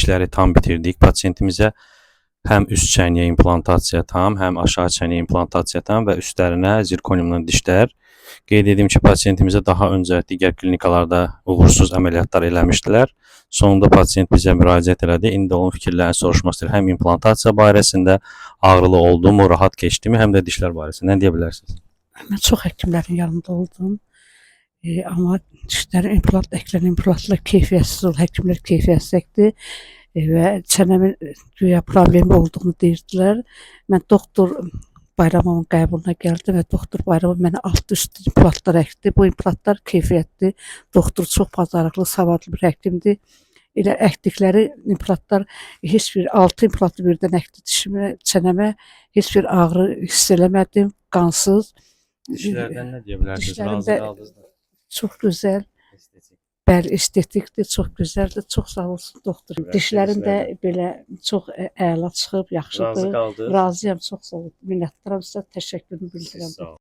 dişləri tam bitirdik pasiyentimizə. Həm üst çəniyə implantasiya tam, həm aşağı çəniyə implantasiya tam və üstlərinə zirkoniumdan dişlər. Qeyd edim ki, pasiyentimizə daha öncə digər klinikalarda uğursuz əməliyyatlar eləmişdilər. Sonunda pasiyent bizə müraciət elədi. İndi onun fikirlərini soruşmaq istəyir. Həm implantasiya barəsində ağrılı oldumu, rahat keçdimi, həm də dişlər barəsində. Nə deyə bilərsiniz? Mən çox həkimlərin yanında oldum. Amma dişlərin əklən implantla keyfiyyətsiz ol, həkimlər keyfiyyətsizdir və çənəmin güya problemi olduğunu deyirdilər. Mən doktor Bayramovun qəbuluna gəldim və doktor Bayramov mənə alt-üst implantlar əkdi. Bu implantlar keyfiyyətli, doktor çox bacarıqlı, savadlı bir həkimdir. Elə əkdikləri implantlar heç bir 6 implantı birdən əkdi dişimə, çənəmə heç bir ağrı hiss eləmədim, qansız. Dişlərdən nə deyə bilərsiniz? Dişlərim Razı də qaldınız mı? çox gözəl. Bəli, estetikdir, çox gözəldir. Çox sağ olsun doktor. Dişlərim də belə çox əla çıxıb, yaxşıdır. Razı qaldınız. Razıyam, çox sağ olun. Minnətdaram sizə, təşəkkürümü bildirirəm. Sağ olun.